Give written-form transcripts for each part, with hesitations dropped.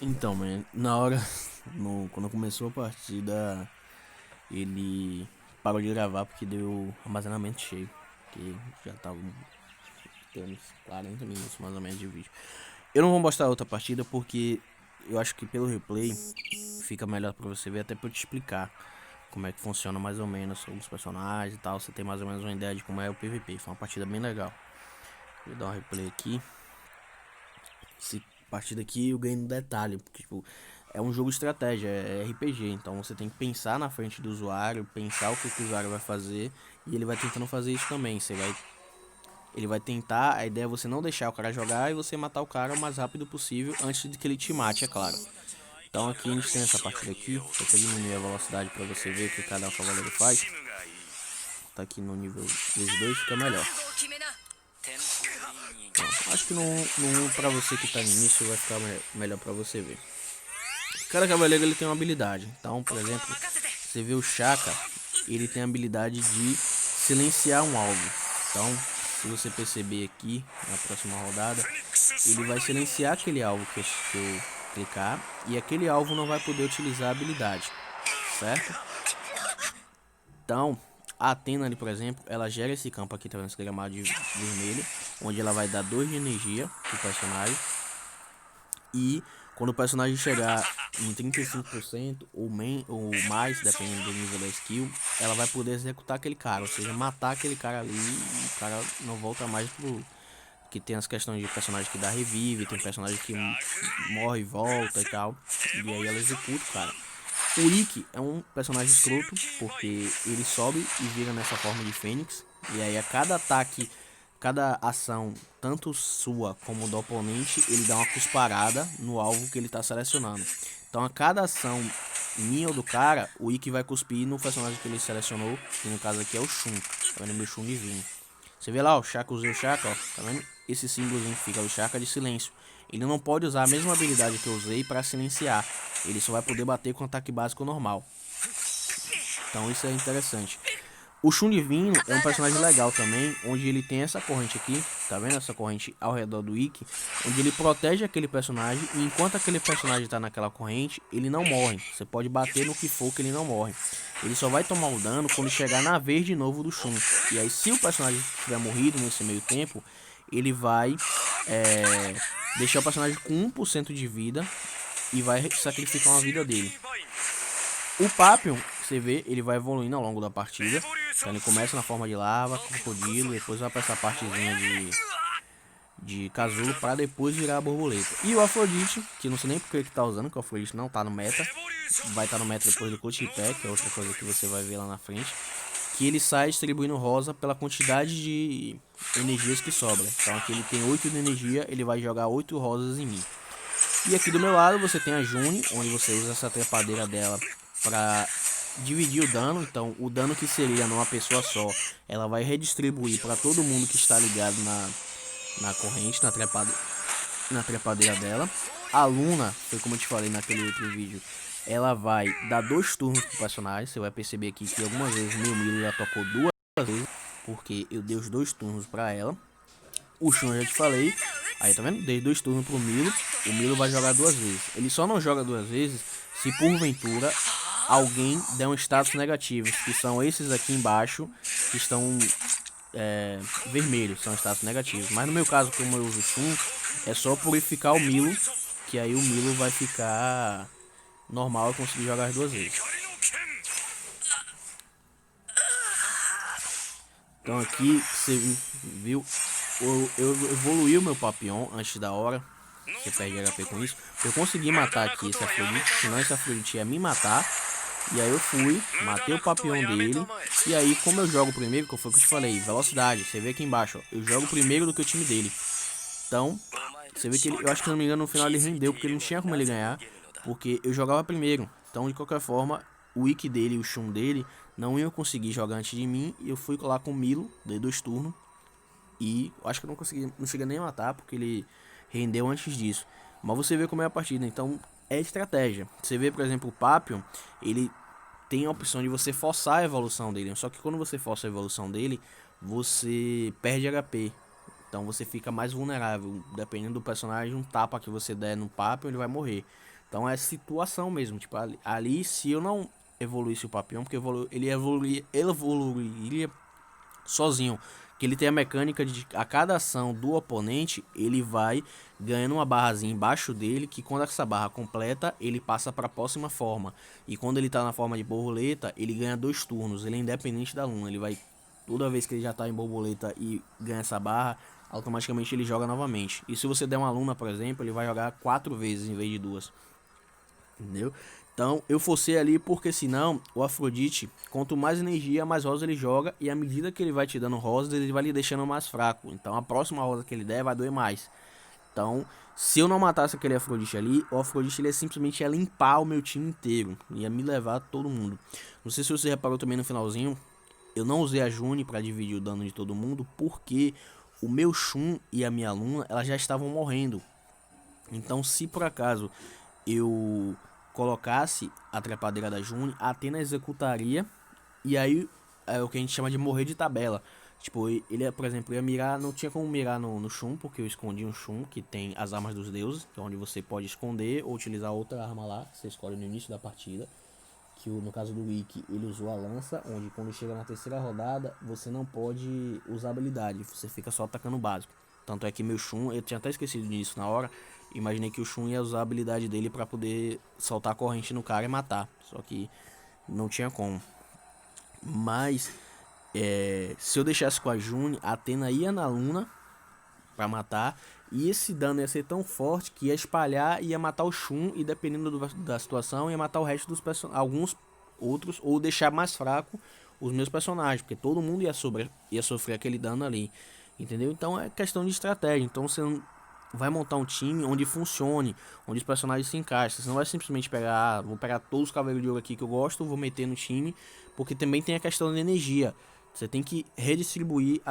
Então, man, na hora, quando começou a partida, ele parou de gravar porque deu armazenamento cheio, que já tava tendo uns 40 minutos mais ou menos de vídeo. Eu não vou mostrar outra partida porque eu acho que pelo replay fica melhor pra você ver, até pra eu te explicar como é que funciona mais ou menos os personagens e tal, você tem mais ou menos uma ideia de como é o PVP. Foi uma partida bem legal. Vou dar um replay aqui. Essa partida aqui eu ganhei no detalhe, porque tipo, é um jogo de estratégia, é RPG, então você tem que pensar na frente do usuário, pensar o que o usuário vai fazer e ele vai tentando fazer isso também. Ele vai tentar, a ideia é você não deixar o cara jogar e você matar o cara o mais rápido possível antes de que ele te mate, é claro. Então aqui a gente tem essa partida aqui, vou até diminuir a velocidade para você ver o que cada cavaleiro faz. Tá aqui no nível vezes 2 fica melhor. Então, acho que no para você que tá no início vai ficar melhor para você ver. Cada cavaleiro ele tem uma habilidade. Então, por exemplo, você vê o Shaka, ele tem a habilidade de silenciar um alvo. Então, se você perceber aqui na próxima rodada, ele vai silenciar aquele alvo que eu clicar e aquele alvo não vai poder utilizar a habilidade, certo? Então, a Athena ali, por exemplo, ela gera esse campo aqui, tá vendo esse gramado de vermelho, onde ela vai dar 2 de energia pro personagem. E quando o personagem chegar em 35% ou mais, dependendo do nível da skill, ela vai poder executar aquele cara, ou seja, matar aquele cara ali e o cara não volta mais pro. Que tem as questões de personagem que dá revive, tem personagem que morre e volta e tal. E aí ela executa o cara. O Ikki é um personagem escroto, porque ele sobe e vira nessa forma de fênix. E aí a cada ataque, cada ação, tanto sua como do oponente, ele dá uma cusparada no alvo que ele está selecionando. Então a cada ação minha ou do cara, o Ikki vai cuspir no personagem que ele selecionou, que no caso aqui é o Shun. Tá vendo meu Shun divino? Você vê lá, o Shaka, usei o Shaka, ó, tá vendo? Esse símbolozinho que fica o Shaka de silêncio. Ele não pode usar a mesma habilidade que eu usei para silenciar. Ele só vai poder bater com ataque básico normal. Então isso é interessante. O Shun Divino é um personagem legal também, onde ele tem essa corrente aqui, tá vendo essa corrente ao redor do Ikki, onde ele protege aquele personagem e enquanto aquele personagem tá naquela corrente, ele não morre. Você pode bater no que for que ele não morre. Ele só vai tomar o dano quando chegar na vez de novo do Shun. E aí se o personagem tiver morrido nesse meio tempo, ele vai deixar o personagem com 1% de vida e vai sacrificar uma vida dele. O Papillon, você vê, ele vai evoluindo ao longo da partida. Então ele começa na forma de lava, crocodilo, depois vai para essa partezinha de casulo para depois virar a borboleta. E o Afrodite, que não sei nem porque que tá usando, que o Afrodite não tá no meta. Vai estar no meta depois do Clutch Pack, que é outra coisa que você vai ver lá na frente. Que ele sai distribuindo rosa pela quantidade de energias que sobra. Então aqui ele tem 8 de energia, ele vai jogar 8 rosas em mim. E aqui do meu lado você tem a June, onde você usa essa trepadeira dela para dividir o dano. Então o dano que seria numa pessoa só, ela vai redistribuir para todo mundo que está ligado na corrente, na trepadeira dela. A Luna, foi como eu te falei naquele outro vídeo, ela vai dar 2 turnos pro personagem. Você vai perceber aqui que algumas vezes meu Milo já tocou 2 vezes, porque eu dei os 2 turnos para ela. O Shun eu já te falei. Aí tá vendo? Dei 2 turnos pro Milo. O Milo vai jogar 2 vezes. Ele só não joga 2 vezes se porventura alguém der um status negativo. Que são esses aqui embaixo. Que estão vermelhos. São status negativos. Mas no meu caso, como eu uso o Shun, é só purificar o Milo. Que aí o Milo vai ficar normal e conseguir jogar as 2 vezes. Então aqui você viu, eu evoluí o meu Papillon antes da hora. Você perde HP com isso. Eu consegui matar aqui esse Afrodite, senão esse Afrodite ia me matar. E aí eu fui, matei o Papillon dele. E aí, como eu jogo primeiro, que foi o que eu te falei, velocidade, você vê aqui embaixo, ó, eu jogo primeiro do que o time dele. Então, você vê que ele, eu acho que se não me engano no final ele rendeu, porque ele não tinha como ele ganhar, porque eu jogava primeiro. Então, de qualquer forma, o Ikki dele e o Shun dele não iam conseguir jogar antes de mim. E eu fui lá com o Milo, dei 2 turnos. E acho que eu não consegui, não cheguei nem a matar, porque ele rendeu antes disso. Mas você vê como é a partida, então é estratégia. Você vê, por exemplo, o Papillon, ele tem a opção de você forçar a evolução dele. Só que quando você força a evolução dele, você perde HP. Então você fica mais vulnerável. Dependendo do personagem, um tapa que você der no Papillon, ele vai morrer. Então é situação mesmo. Tipo, ali se eu não evoluísse o Papillon, porque ele evoluiria sozinho. Que ele tem a mecânica de a cada ação do oponente, ele vai ganhando uma barrazinha embaixo dele, que quando essa barra completa, ele passa para a próxima forma. E quando ele tá na forma de borboleta, ele ganha 2 turnos, ele é independente da Luna, ele vai toda vez que ele já tá em borboleta e ganha essa barra, automaticamente ele joga novamente. E se você der uma Luna, por exemplo, ele vai jogar 4 vezes em vez de 2. Entendeu? Então eu forcei ali porque senão o Afrodite, quanto mais energia, mais rosa ele joga. E à medida que ele vai te dando rosa, ele vai lhe deixando mais fraco. Então a próxima rosa que ele der vai doer mais. Então se eu não matasse aquele Afrodite ali, o Afrodite ele simplesmente ia limpar o meu time inteiro. Ia me levar todo mundo. Não sei se você reparou também no finalzinho. Eu não usei a June para dividir o dano de todo mundo. Porque o meu Shun e a minha Luna elas já estavam morrendo. Então se por acaso eu colocasse a trepadeira da June, a Athena executaria e aí é o que a gente chama de morrer de tabela. Tipo, ele, por exemplo, ia mirar, não tinha como mirar no Shun, porque eu escondi um Shun que tem as armas dos deuses, que é onde você pode esconder ou utilizar outra arma lá, que você escolhe no início da partida. Que no caso do Wiki, ele usou a lança, onde quando chega na terceira rodada, você não pode usar habilidade, você fica só atacando o básico. Tanto é que meu Shun, eu tinha até esquecido disso na hora, imaginei que o Shun ia usar a habilidade dele para poder soltar a corrente no cara e matar, só que não tinha como. Mas se eu deixasse com a June, a Athena ia na Luna para matar, e esse dano ia ser tão forte que ia espalhar, ia matar o Shun, e dependendo da situação, ia matar o resto dos alguns outros, ou deixar mais fraco os meus personagens, porque todo mundo ia sofrer aquele dano ali, entendeu? Então é questão de estratégia. Então você vai montar um time onde funcione, onde os personagens se encaixem. Você não vai simplesmente pegar, vou pegar todos os cavaleiros de ouro aqui que eu gosto, vou meter no time, porque também tem a questão da energia. Você tem que redistribuir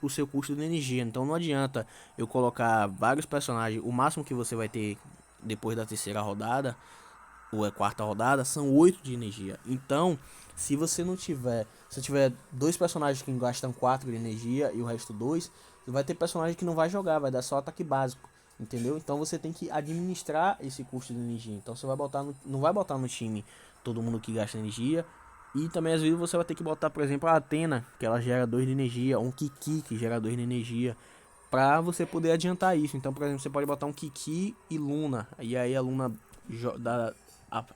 o seu custo de energia. Então não adianta eu colocar vários personagens. O máximo que você vai ter depois da terceira rodada, ou a quarta rodada, são 8 de energia. Então, se você não tiver. Se tiver 2 personagens que gastam 4 de energia e o resto 2, você vai ter personagem que não vai jogar, vai dar só ataque básico. Entendeu? Então você tem que administrar esse custo de energia. Então você vai botar não vai botar no time todo mundo que gasta energia. E também às vezes você vai ter que botar, por exemplo, a Athena, que ela gera 2 de energia, ou um Kiki, que gera 2 de energia, para você poder adiantar isso. Então, por exemplo, você pode botar um Kiki e Luna, e aí a Luna dá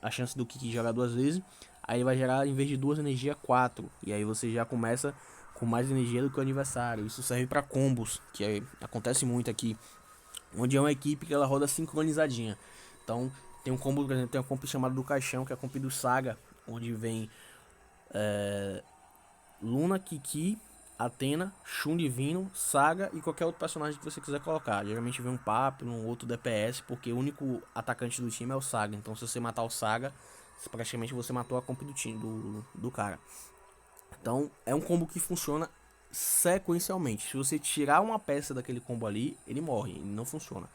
a chance do Kiki jogar 2 vezes, aí vai gerar, em vez de 2 energia, 4, e aí você já começa com mais energia do que o adversário. Isso serve para combos, acontece muito aqui, onde é uma equipe que ela roda sincronizadinha. Então, tem um combo, por exemplo, tem um combo chamado do Caixão, que é a combo do Saga, onde vem Luna, Kiki, Athena, Shun Divino, Saga e qualquer outro personagem que você quiser colocar. Geralmente vem um Papo, um outro DPS, porque o único atacante do time é o Saga. Então se você matar o Saga, praticamente você matou a comp do time do cara. Então é um combo que funciona sequencialmente. Se você tirar uma peça daquele combo ali, ele morre, ele não funciona.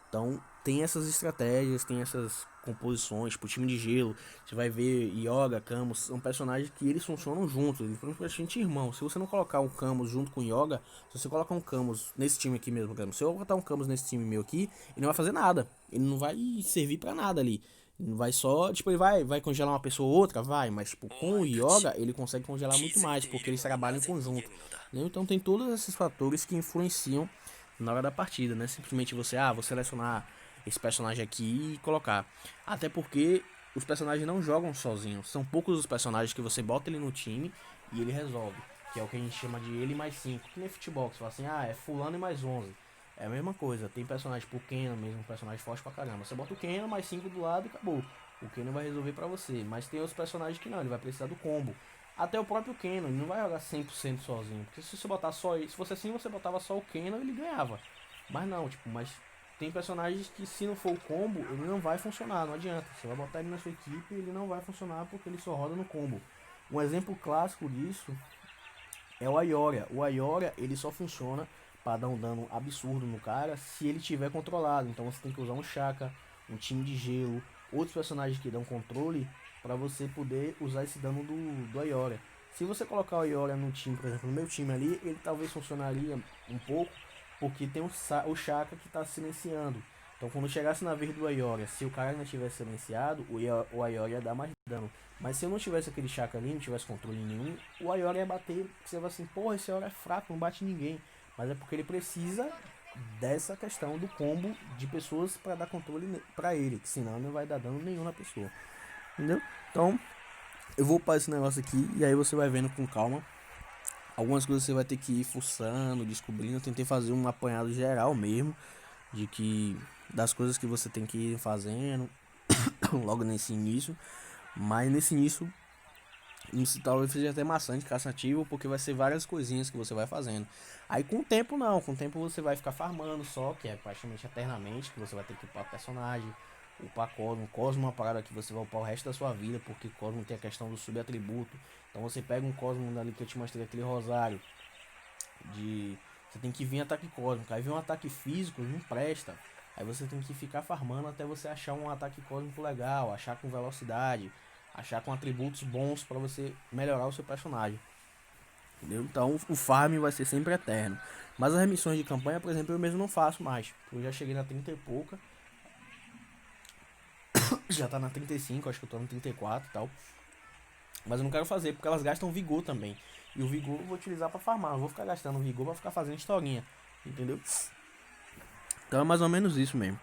Então tem essas estratégias, tem essas composições, tipo time de gelo, você vai ver Yoga, Camus, são personagens que eles funcionam juntos, eles são praticamente irmãos. Se você não colocar um Camus junto com Yoga, se você colocar um Camus nesse time aqui mesmo, se eu botar um Camus nesse time meu aqui, ele não vai fazer nada, ele não vai servir pra nada ali. Ele vai só, tipo, ele vai congelar uma pessoa ou outra, vai, mas tipo, com o Yoga ele consegue congelar muito mais, porque eles trabalham em conjunto, né? Então tem todos esses fatores que influenciam na hora da partida, né? Simplesmente você, vou selecionar esse personagem aqui e colocar. Até porque os personagens não jogam sozinhos. São poucos os personagens que você bota ele no time e ele resolve. Que é o que a gente chama de ele mais 5. Que nem futebol, que você fala assim, é fulano e mais 11. É a mesma coisa. Tem personagem pro Kenan mesmo, um personagem forte pra caramba. Você bota o Kenan mais 5 do lado e acabou. O Kenan vai resolver pra você. Mas tem outros personagens que não, ele vai precisar do combo. Até o próprio Kenan, ele não vai jogar 100% sozinho. Porque se você botar só ele, se fosse assim, você botava só o Kenan, ele ganhava. Mas não, tipo, mas tem personagens que se não for o combo, ele não vai funcionar, não adianta. Você vai botar ele na sua equipe, ele não vai funcionar porque ele só roda no combo. Um exemplo clássico disso é o Ioria. O Ioria, ele só funciona para dar um dano absurdo no cara se ele tiver controlado. Então você tem que usar um Shaka, um time de gelo, outros personagens que dão controle para você poder usar esse dano do Ioria. Se você colocar o Ioria no time, por exemplo, no meu time ali, ele talvez funcionaria um pouco, porque tem o Chaka que tá silenciando. Então quando chegasse na vez do Ioria, se o cara não tivesse silenciado, o Ioria ia dar mais dano. Mas se eu não tivesse aquele Chaka ali, não tivesse controle nenhum, o Ioria ia bater. Você vai assim, porra, esse Ioria é fraco, não bate ninguém. Mas é porque ele precisa dessa questão do combo de pessoas para dar controle para ele, que senão não vai dar dano nenhum na pessoa. Entendeu? Então, eu vou upar esse negócio aqui e aí você vai vendo com calma. Algumas coisas você vai ter que ir fuçando, descobrindo. Eu tentei fazer um apanhado geral mesmo, de que das coisas que você tem que ir fazendo logo nesse início. Mas nesse início, isso talvez seja até maçante, cansativo, porque vai ser várias coisinhas que você vai fazendo. Aí com o tempo não, com o tempo você vai ficar farmando só, que é praticamente eternamente, que você vai ter que upar personagem, upar Cosmo. Cosmo é uma parada que você vai upar o resto da sua vida, porque Cosmo tem a questão do subatributo. Então você pega um Cosmo ali que eu te mostrei, aquele rosário de... Você tem que vir ataque cósmico, aí vem um ataque físico, não presta. Aí você tem que ficar farmando até você achar um ataque cósmico legal, achar com velocidade, achar com atributos bons para você melhorar o seu personagem. Entendeu? Então o farm vai ser sempre eterno. Mas as remissões de campanha, por exemplo, eu mesmo não faço mais. Eu já cheguei na 30 e pouca. Já tá na 35, acho que eu tô na 34 e tal. Mas eu não quero fazer, porque elas gastam vigor também. E o vigor eu vou utilizar para farmar. Eu vou ficar gastando vigor pra ficar fazendo historinha. Entendeu? Então é mais ou menos isso mesmo.